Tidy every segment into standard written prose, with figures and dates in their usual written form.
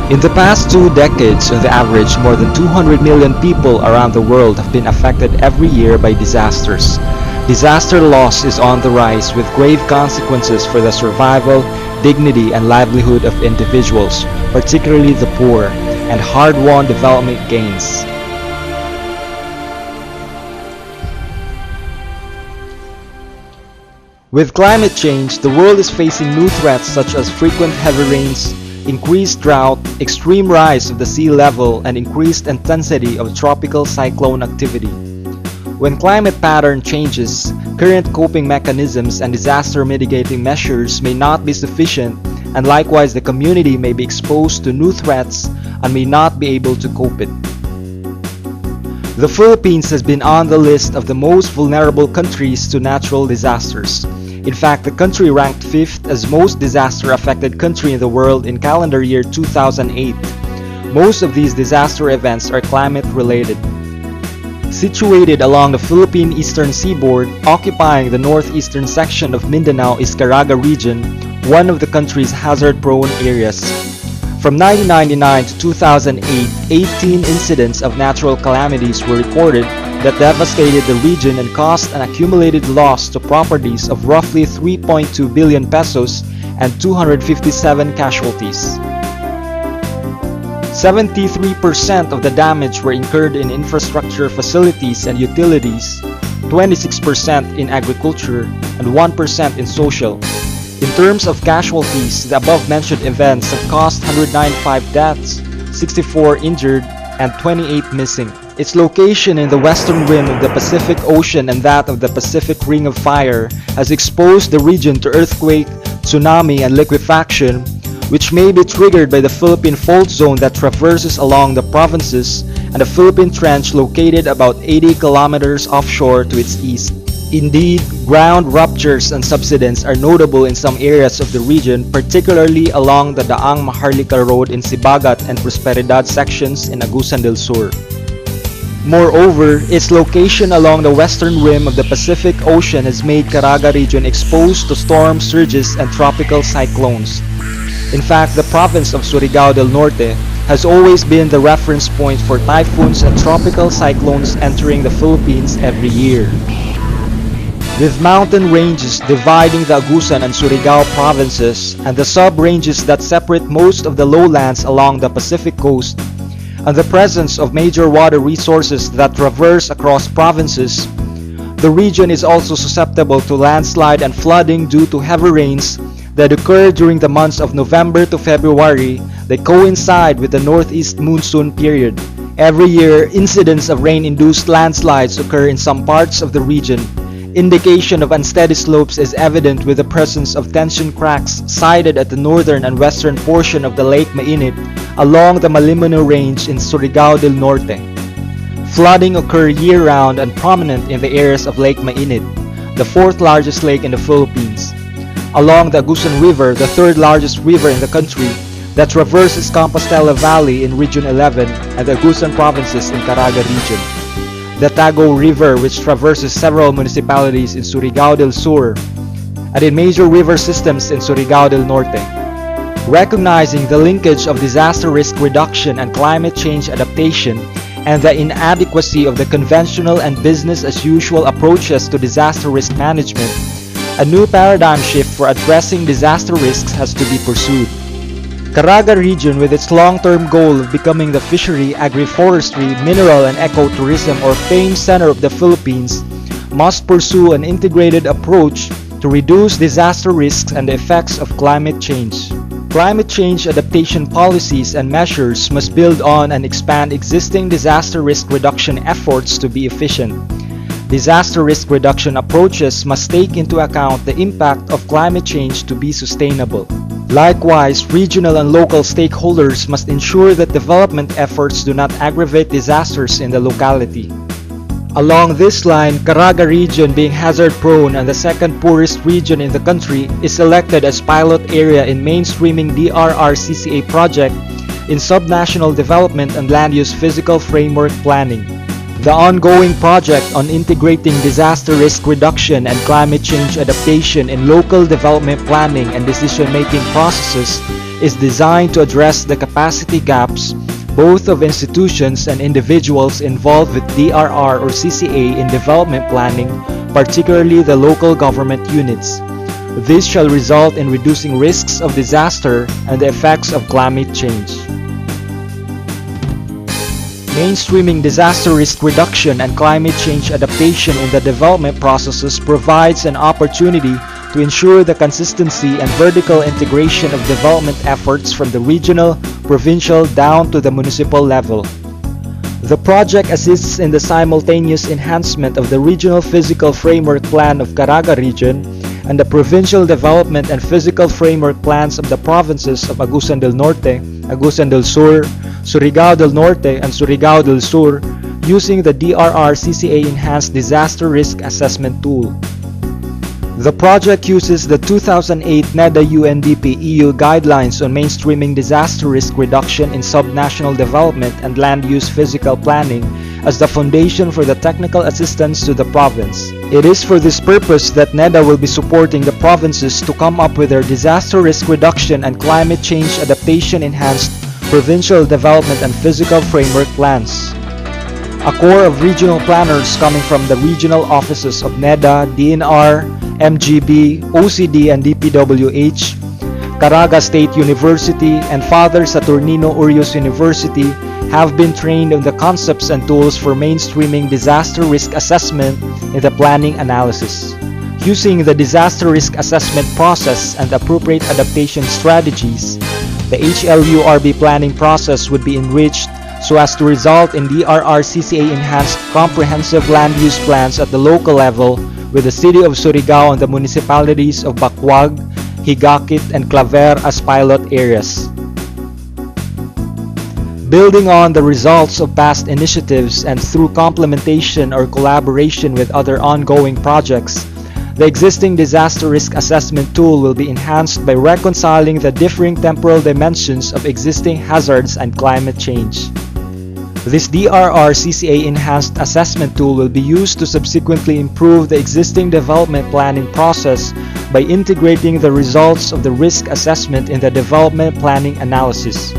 In the past 2 decades, on the average, more than 200 million people around the world have been affected every year by disasters. Disaster loss is on the rise with grave consequences for the survival, dignity, and livelihood of individuals, particularly the poor, and hard-won development gains. With climate change, the world is facing new threats such as frequent heavy rains, increased drought, extreme rise of the sea level, and increased intensity of tropical cyclone activity. When climate pattern changes, current coping mechanisms and disaster mitigating measures may not be sufficient, and likewise the community may be exposed to new threats and may not be able to cope it. The Philippines has been on the list of the most vulnerable countries to natural disasters. In fact, the country ranked 5th as most disaster-affected country in the world in calendar year 2008. Most of these disaster events are climate-related. Situated along the Philippine eastern seaboard, occupying the northeastern section of Mindanao is Caraga region, one of the country's hazard-prone areas. From 1999 to 2008, 18 incidents of natural calamities were recorded that devastated the region and caused an accumulated loss to properties of roughly 3.2 billion pesos and 257 casualties. 73% of the damage were incurred in infrastructure facilities and utilities, 26% in agriculture, and 1% in social. In terms of casualties, the above-mentioned events have caused 195 deaths, 64 injured, and 28 missing. Its location in the western rim of the Pacific Ocean and that of the Pacific Ring of Fire has exposed the region to earthquake, tsunami, and liquefaction, which may be triggered by the Philippine Fault Zone that traverses along the provinces and the Philippine Trench located about 80 kilometers offshore to its east. Indeed, ground ruptures and subsidence are notable in some areas of the region, particularly along the Daang Maharlika Road in Sibagat and Prosperidad sections in Agusan del Sur. Moreover, its location along the western rim of the Pacific Ocean has made Caraga region exposed to storm surges and tropical cyclones. In fact, the province of Surigao del Norte has always been the reference point for typhoons and tropical cyclones entering the Philippines every year. With mountain ranges dividing the Agusan and Surigao provinces and the sub-ranges that separate most of the lowlands along the Pacific coast, and the presence of major water resources that traverse across provinces, the region is also susceptible to landslide and flooding due to heavy rains that occur during the months of November to February that coincide with the northeast monsoon period. Every year, incidents of rain-induced landslides occur in some parts of the region. Indication of unsteady slopes is evident with the presence of tension cracks sighted at the northern and western portion of the Lake Mainit along the Malimano Range in Surigao del Norte. Flooding occurs year-round and prominent in the areas of Lake Mainit, the 4th largest lake in the Philippines, along the Agusan River, the 3rd largest river in the country, that traverses Compostela Valley in Region 11 and the Agusan provinces in Caraga region. The Tago River, which traverses several municipalities in Surigao del Sur, and in major river systems in Surigao del Norte. Recognizing the linkage of disaster risk reduction and climate change adaptation, and the inadequacy of the conventional and business-as-usual approaches to disaster risk management, a new paradigm shift for addressing disaster risks has to be pursued. Caraga region, with its long-term goal of becoming the fishery, agri-forestry, mineral and ecotourism or FAME center of the Philippines, must pursue an integrated approach to reduce disaster risks and the effects of climate change. Climate change adaptation policies and measures must build on and expand existing disaster risk reduction efforts to be efficient. Disaster risk reduction approaches must take into account the impact of climate change to be sustainable. Likewise, regional and local stakeholders must ensure that development efforts do not aggravate disasters in the locality. Along this line, Caraga region, being hazard-prone and the second poorest region in the country, is selected as pilot area in mainstreaming DRR CCA project in subnational development and land use physical framework planning. The ongoing project on integrating disaster risk reduction and climate change adaptation in local development planning and decision-making processes is designed to address the capacity gaps both of institutions and individuals involved with DRR or CCA in development planning, particularly the local government units. This shall result in reducing risks of disaster and the effects of climate change. Mainstreaming disaster risk reduction and climate change adaptation in the development processes provides an opportunity to ensure the consistency and vertical integration of development efforts from the regional, provincial down to the municipal level. The project assists in the simultaneous enhancement of the regional physical framework plan of Caraga region and the provincial development and physical framework plans of the provinces of Agusan del Norte, Agusan del Sur, Surigao del Norte, and Surigao del Sur using the DRR CCA Enhanced Disaster Risk Assessment Tool. The project uses the 2008 NEDA UNDP EU guidelines on mainstreaming disaster risk reduction in subnational development and land use physical planning as the foundation for the technical assistance to the province. It is for this purpose that NEDA will be supporting the provinces to come up with their disaster risk reduction and climate change adaptation enhanced provincial development and physical framework plans. A core of regional planners coming from the regional offices of NEDA, DNR, MGB, OCD, and DPWH, Caraga State University, and Father Saturnino Urios University have been trained on the concepts and tools for mainstreaming disaster risk assessment in the planning analysis. Using the disaster risk assessment process and appropriate adaptation strategies, the HLURB planning process would be enriched so as to result in DRR CCA enhanced comprehensive land use plans at the local level with the city of Surigao and the municipalities of Bacuag, Higakit, and Claver as pilot areas. Building on the results of past initiatives and through complementation or collaboration with other ongoing projects, the existing disaster risk assessment tool will be enhanced by reconciling the differing temporal dimensions of existing hazards and climate change. This DRR CCA Enhanced Assessment Tool will be used to subsequently improve the existing development planning process by integrating the results of the risk assessment in the development planning analysis.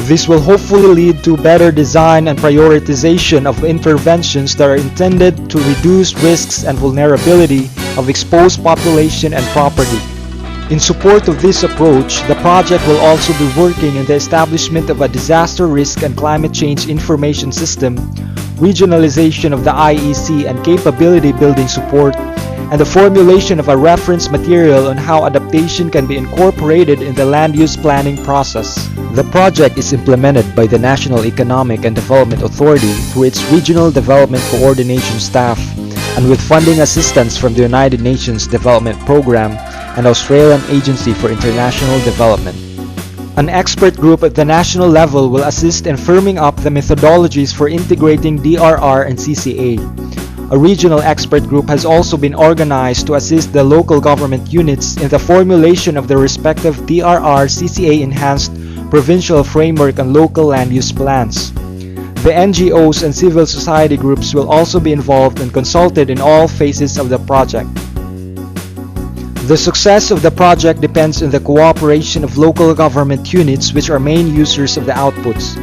This will hopefully lead to better design and prioritization of interventions that are intended to reduce risks and vulnerability of exposed population and property. In support of this approach, the project will also be working in the establishment of a disaster risk and climate change information system, regionalization of the IEC and capability building support, and the formulation of a reference material on how adaptation can be incorporated in the land use planning process. The project is implemented by the National Economic and Development Authority through its Regional Development Coordination staff and with funding assistance from the United Nations Development Programme and Australian Agency for International Development. An expert group at the national level will assist in firming up the methodologies for integrating DRR and CCA. A regional expert group has also been organized to assist the local government units in the formulation of the respective DRR CCA enhanced provincial framework and local land use plans. The NGOs and civil society groups will also be involved and consulted in all phases of the project. The success of the project depends on the cooperation of local government units, which are main users of the outputs.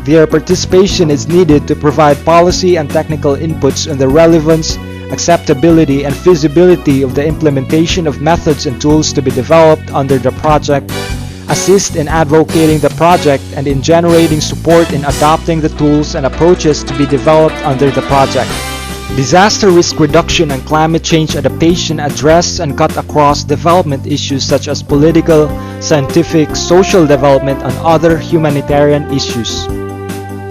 Their participation is needed to provide policy and technical inputs on the relevance, acceptability, and feasibility of the implementation of methods and tools to be developed under the project, assist in advocating the project, and in generating support in adopting the tools and approaches to be developed under the project. Disaster risk reduction and climate change adaptation address and cut across development issues such as political, scientific, social development, and other humanitarian issues.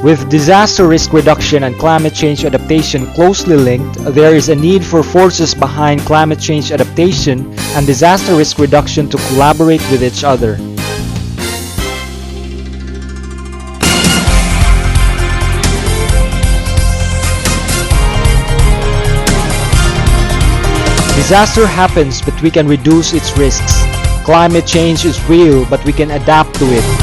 With disaster risk reduction and climate change adaptation closely linked, there is a need for forces behind climate change adaptation and disaster risk reduction to collaborate with each other. Disaster happens, but we can reduce its risks. Climate change is real, but we can adapt to it.